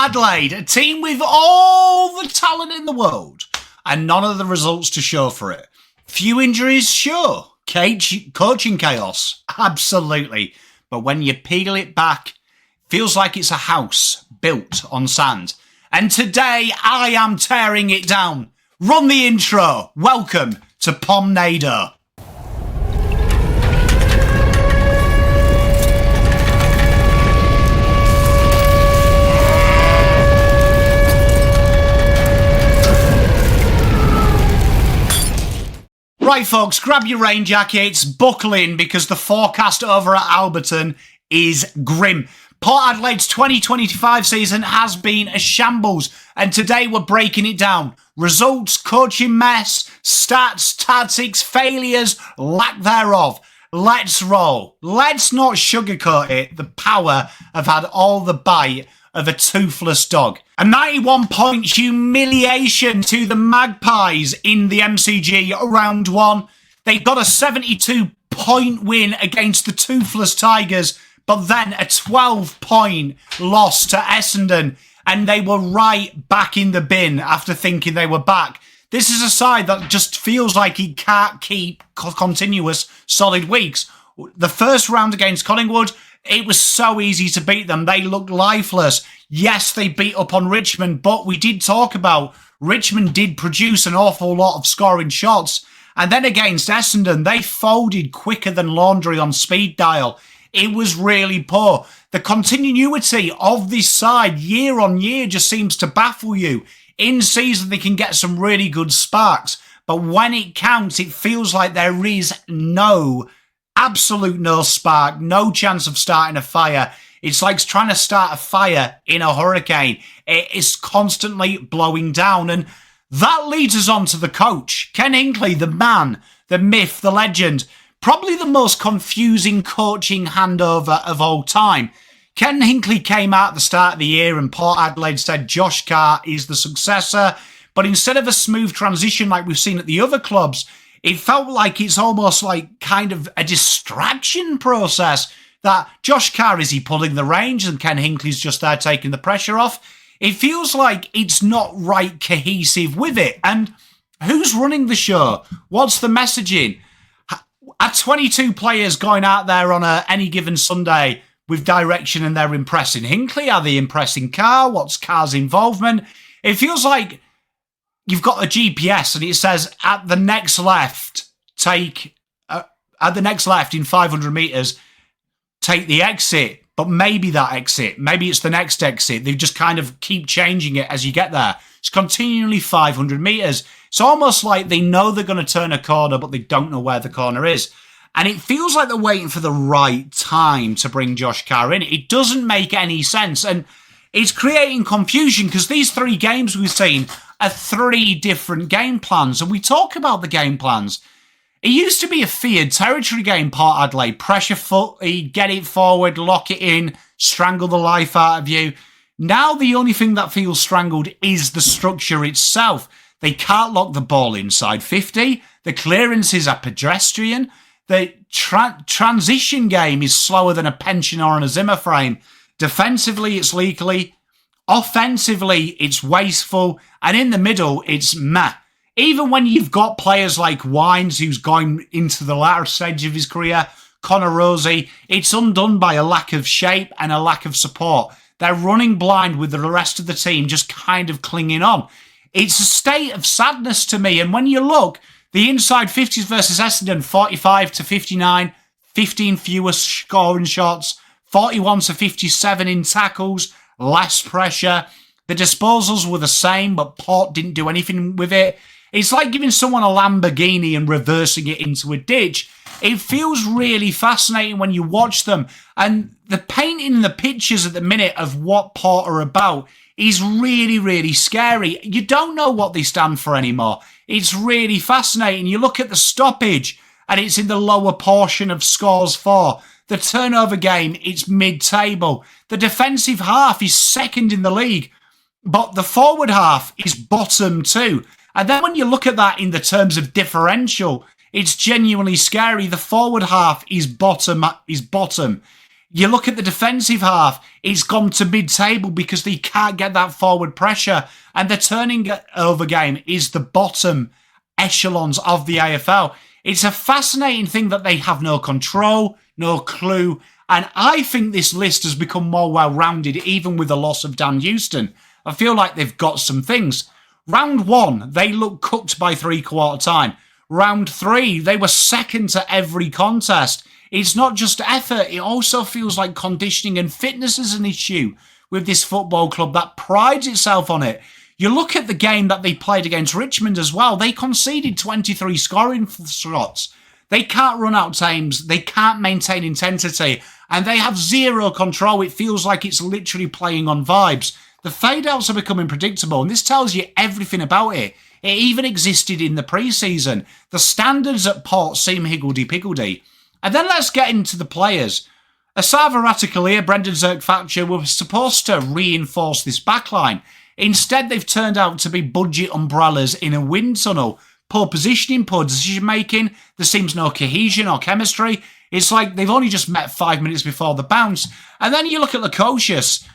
Adelaide, a team with all the talent in the world and none of the results to show for it. Few injuries, sure. Coaching chaos, absolutely. But when you peel it back, feels like it's a house built on sand. And today I am tearing it down. Run the intro. Welcome to Pomnado. Right, folks, grab your rain jackets, buckle in, because the forecast over at Alberton is grim. Port Adelaide's 2025 season has been a shambles, and today we're breaking it down. Results, coaching mess, stats, tactics, failures, lack thereof. Let's roll. Let's not sugarcoat it. The power have had all the bite of a toothless dog. A 91-point humiliation to the Magpies in the MCG round one. They got a 72-point win against the toothless Tigers, but then a 12-point loss to Essendon, and they were right back in the bin after thinking they were back. This is a side that just feels like it can't keep continuous solid weeks. The first round against Collingwood, it was so easy to beat them. They looked lifeless. Yes, they beat up on Richmond, but we did talk about Richmond did produce an awful lot of scoring shots. And then against Essendon, they folded quicker than laundry on speed dial. It was really poor. The continuity of this side year on year just seems to baffle you. In season, they can get some really good sparks, but when it counts, it feels like there is absolute no spark, no chance of starting a fire. It's like trying to start a fire in a hurricane. It is constantly blowing down. And that leads us on to the coach, Ken Hinkley, the man, the myth, the legend, probably the most confusing coaching handover of all time. Ken Hinkley came out at the start of the year and Port Adelaide said Josh Carr is the successor. But instead of a smooth transition like we've seen at the other clubs, it felt like it's almost like kind of a distraction process that Josh Carr, is he pulling the reins and Ken Hinkley's just there taking the pressure off? It feels like it's not right cohesive with it. And who's running the show? What's the messaging? Are 22 players going out there on any given Sunday with direction and they're impressing Hinkley? Are they impressing Carr? What's Carr's involvement? It feels like you've got a GPS and it says at the next left, in 500 metres, take the exit. But maybe that exit, maybe it's the next exit. They just kind of keep changing it as you get there. It's continually 500 metres. It's almost like they know they're going to turn a corner, but they don't know where the corner is. And it feels like they're waiting for the right time to bring Josh Carr in. It doesn't make any sense. And it's creating confusion because these three games we've seen are three different game plans. And we talk about the game plans. It used to be a feared territory game, Port Adelaide. Pressure footy, get it forward, lock it in, strangle the life out of you. Now the only thing that feels strangled is the structure itself. They can't lock the ball inside 50. The clearances are pedestrian. The transition game is slower than a pensioner on a Zimmer frame. Defensively, it's leaky. Offensively, it's wasteful. And in the middle, it's meh. Even when you've got players like Wines, who's going into the latter stage of his career, Connor Rosie, it's undone by a lack of shape and a lack of support. They're running blind with the rest of the team just kind of clinging on. It's a state of sadness to me. And when you look, the inside 50s versus Essendon, 45 to 59, 15 fewer scoring shots, 41 to 57 in tackles, less pressure. The disposals were the same, but Port didn't do anything with it. It's like giving someone a Lamborghini and reversing it into a ditch. It feels really fascinating when you watch them. And the painting in the pictures at the minute of what Port are about is really, really scary. You don't know what they stand for anymore. It's really fascinating. You look at the stoppage and it's in the lower portion of scores for. The turnover game, it's mid-table. The defensive half is second in the league, but the forward half is bottom too. And then when you look at that in the terms of differential, it's genuinely scary. The forward half is bottom. You look at the defensive half, it's gone to mid-table because they can't get that forward pressure. And the turning over game is the bottom echelons of the AFL. It's a fascinating thing that they have no control, no clue. And I think this list has become more well-rounded, even with the loss of Dan Houston. I feel like they've got some things. Round 1, they looked cooked by three-quarter time. Round 3, they were second to every contest. It's not just effort, it also feels like conditioning and fitness is an issue with this football club that prides itself on it. You look at the game that they played against Richmond as well. They conceded 23 scoring shots. They can't run out times. They can't maintain intensity. And they have zero control. It feels like it's literally playing on vibes. The fade-outs are becoming predictable, and this tells you everything about it. It even existed in the pre-season. The standards at Port seem higgledy-piggledy. And then let's get into the players. Asava Ratikalia, Brendan Zerk-Thatcher were supposed to reinforce this backline. Instead, they've turned out to be budget umbrellas in a wind tunnel. Poor positioning, poor decision-making. There seems no cohesion or chemistry. It's like they've only just met 5 minutes before the bounce. And then you look at Lukosius.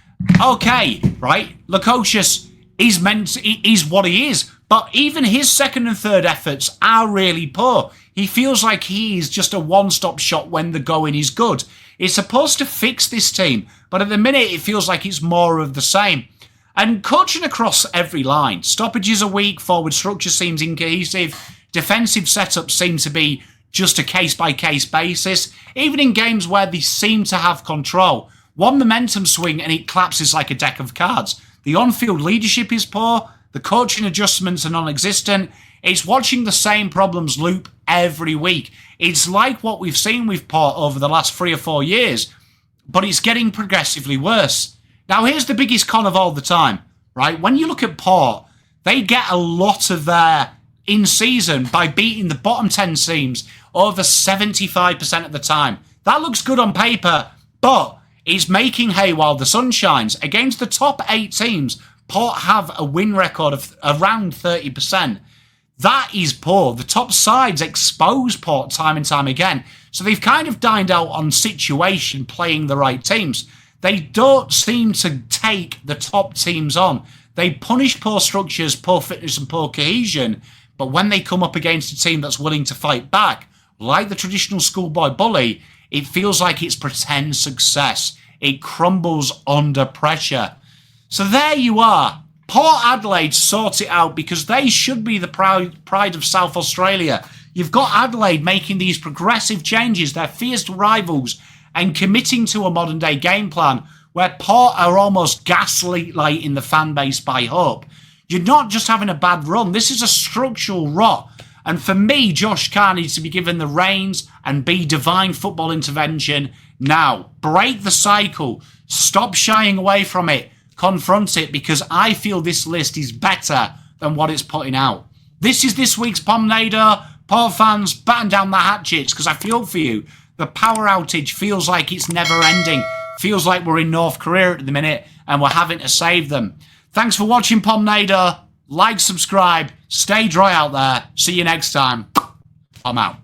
Okay, right? Lukosius is what he is. But even his second and third efforts are really poor. He feels like he is just a one-stop shop when the going is good. It's supposed to fix this team, but at the minute it feels like it's more of the same. And coaching across every line. Stoppages are weak, forward structure seems incohesive, defensive setups seem to be just a case-by-case basis, even in games where they seem to have control. One momentum swing and it collapses like a deck of cards. The on-field leadership is poor, the coaching adjustments are non-existent. It's watching the same problems loop every week. It's like what we've seen with Port over the last 3 or 4 years, but it's getting progressively worse. Now, here's the biggest con of all the time, right? When you look at Port, they get a lot of their in-season by beating the bottom 10 teams over 75% of the time. That looks good on paper, but it's making hay while the sun shines. Against the top 8 teams, Port have a win record of around 30%. That is poor. The top sides expose Port time and time again. So they've kind of dined out on situation playing the right teams. They don't seem to take the top teams on. They punish poor structures, poor fitness and poor cohesion. But when they come up against a team that's willing to fight back, like the traditional schoolboy bully, it feels like it's pretend success. It crumbles under pressure. So there you are. Port Adelaide sort it out because they should be the pride of South Australia. You've got Adelaide making these progressive changes, they're fierce rivals, and committing to a modern-day game plan where Port are almost gaslighting the fan base by hope. You're not just having a bad run. This is a structural rot. And for me, Josh Carr needs to be given the reins and be divine football intervention now. Break the cycle. Stop shying away from it. Confront it, because I feel this list is better than what it's putting out. This is this week's Pomnado. Port fans, batten down the hatchets because I feel for you. The power outage feels like it's never ending. Feels like we're in North Korea at the minute and we're having to save them. Thanks for watching Pomnado. Like, subscribe, stay dry out there. See you next time. I'm out.